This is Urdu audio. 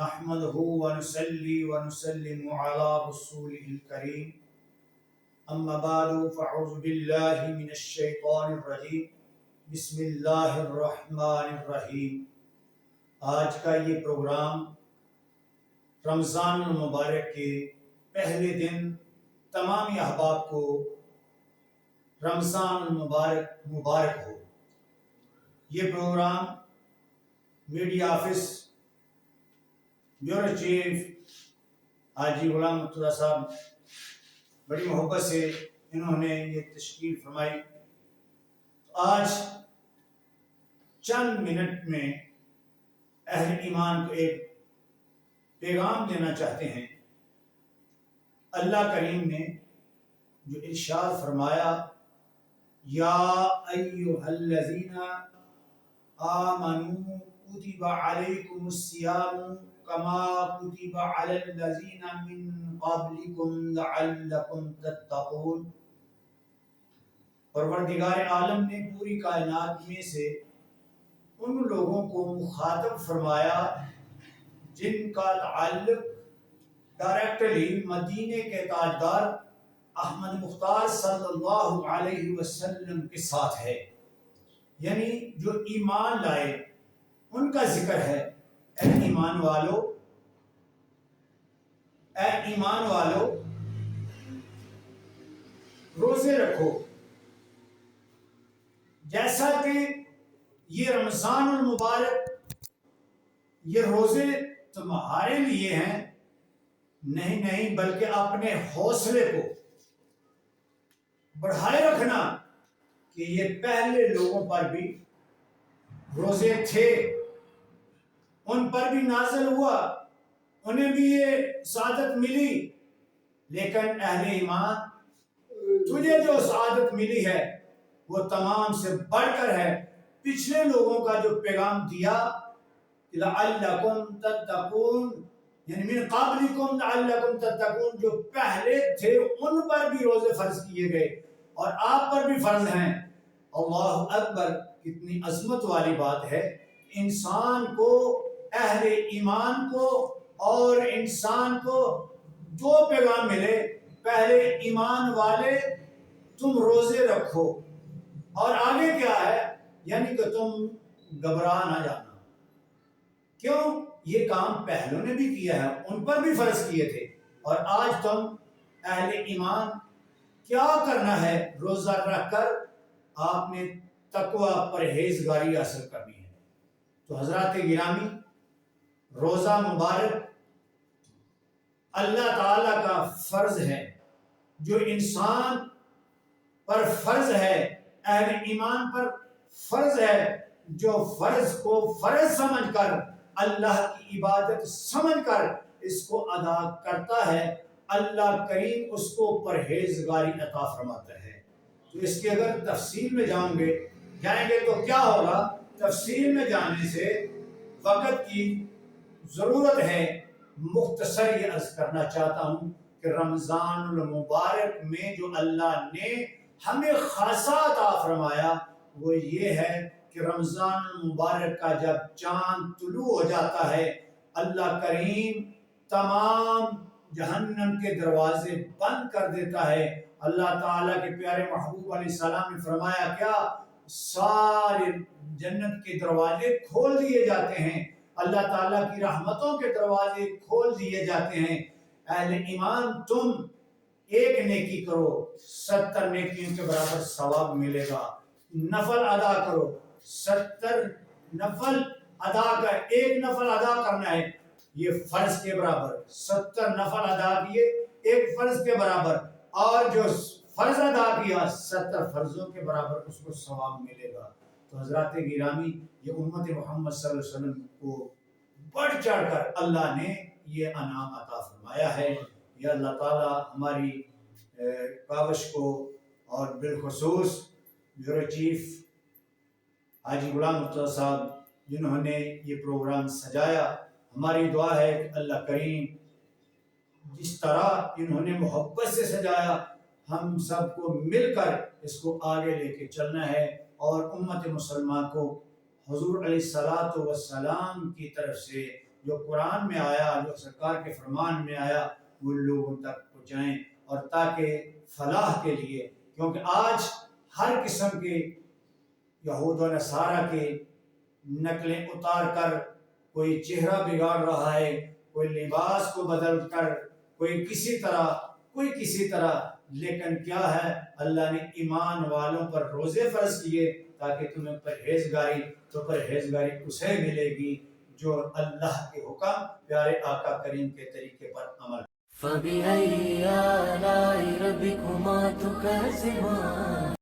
نحمده ونصلي ونسلم على رسوله الكريم اما بعد فاعوذ بالله من الشیطان الرجیم بسم اللہ الرحمن الرحیم۔ آج کا یہ پروگرام رمضان المبارک کے پہلے دن تمام احباب کو رمضان المبارک مبارک ہو۔ یہ programme media office bureau chief Haji Ghulam Murtaza صاحب بڑی محبت سے انہوں نے یہ تشکیل فرمائی۔ آج چند منٹ میں اہل ایمان کو ایک پیغام دینا چاہتے ہیں۔ اللہ کریم نے جو ارشاد فرمایا، یا ایھا الذین آمنوا کتب علیکم الصیام کما کتب علی الذین من قبلکم لعلکم تتقون۔ پروردگار عالم نے پوری کائنات میں سے ان لوگوں کو مخاطب فرمایا جن کا تعلق ڈائریکٹلی مدینے کے تاجدار احمد مختار صلی اللہ علیہ وسلم کے ساتھ ہے، یعنی جو ایمان لائے ان کا ذکر ہے۔ اے ایمان والو روزے رکھو، جیسا کہ یہ رمضان المبارک یہ روزے تمہارے لیے ہیں، نہیں بلکہ اپنے حوصلے کو بڑھائے رکھنا کہ یہ پہلے لوگوں پر بھی روزے تھے، ان پر بھی نازل ہوا، انہیں بھی یہ سعادت ملی، لیکن اہل ایمان تجھے جو سعادت ملی ہے وہ تمام سے بڑھ کر ہے۔ پچھلے لوگوں کا جو پیغام دیا لعلکم تتقون، یعنی من قبلکم لعلکم تتقون، جو پہلے تھے ان پر بھی روزے فرض کیے گئے اور آپ پر بھی فرض ہیں۔ اللہ اکبر، کتنی عظمت والی بات ہے۔ انسان کو، اہل ایمان کو اور انسان کو جو پیغام ملے، پہلے ایمان والے تم روزے رکھو، اور آگے کیا ہے، یعنی کہ تم گھبرا نہ جانا۔ کیوں؟ یہ کام پہلوں نے بھی کیا ہے، ان پر بھی فرض کیے تھے، اور آج تم اہل ایمان کیا کرنا ہے؟ روزہ رکھ کر آپ نے تقوی پرہیزگاری حاصل کرنی ہے۔ تو حضرات گرامی، روزہ مبارک اللہ تعالی کا فرض ہے، جو انسان پر فرض ہے، اہل ایمان پر فرض ہے، جو فرض کو فرض سمجھ کر، اللہ کی عبادت سمجھ کر اس کو ادا کرتا ہے، اللہ کریم اس کو پرہیزگاری عطا فرماتا ہے۔ تو اس کے اگر تفصیل میں جائیں گے تو کیا ہوگا؟ تفصیل میں جانے سے وقت کی ضرورت ہے۔ مختصر یہ عرض کرنا چاہتا ہوں کہ رمضان المبارک میں جو اللہ نے ہمیں خاصہ عطا فرمایا وہ یہ ہے کہ رمضان المبارک کا جب چاند طلوع ہو جاتا ہے، اللہ کریم تمام جہنم کے دروازے بند کر دیتا ہے۔ اللہ تعالیٰ کے پیارے محبوب علیہ السلام نے فرمایا کیا؟ سارے جنت کے دروازے کھول دیے جاتے ہیں، اللہ تعالیٰ کی رحمتوں کے دروازے کھول دیے جاتے ہیں۔ اہل ایمان، تم ایک نیکی کرو، 70 نیکیوں کے برابر ثواب ملے گا۔ نفل ادا کرو، 70 نفل ادا کر، ایک نفل ادا کرنا ہے یہ فرض کے برابر، 70 نفل ادا کیے ایک فرض کے برابر، اور جو فرض ادا کیا 70 فرضوں کے برابر اس کو ثواب ملے گا۔ تو حضرات گرامی، یہ امت محمد صلی اللہ علیہ وسلم کو بڑھ چڑھ کر اللہ نے یہ انعام عطا فرمایا ہے۔ یا اللہ تعالیٰ ہماری کاوش کو، اور بالخصوص بیورو چیف حاجی غلام مرتضیٰ صاحب جنہوں نے یہ پروگرام سجایا، ہماری دعا ہے کہ اللہ کریم جس طرح انہوں نے محبت سے سجایا، ہم سب کو مل کر اس کو آگے لے کے چلنا ہے، اور امت مسلمان کو حضور علیہ الصلوۃ والسلام کی طرف سے جو قرآن میں آیا، جو سرکار کے فرمان میں آیا، وہ لوگوں تک پہنچائیں، اور تاکہ فلاح کے لیے، کیونکہ آج ہر قسم کے یہود و نصارہ کے نقلیں اتار کر کوئی چہرہ بگاڑ رہا ہے، کوئی لباس کو بدل کر، کوئی کسی طرح، لیکن کیا ہے، اللہ نے ایمان والوں پر روزے فرض کیے تاکہ تمہیں پرہیزگاری اسے ملے گی جو اللہ کے حکم، پیارے آقا کریم کے طریقے پر عمل۔ فَبِأَيِّ آلَاءِ رَبِّكُمَا تُكَذِّبَانِ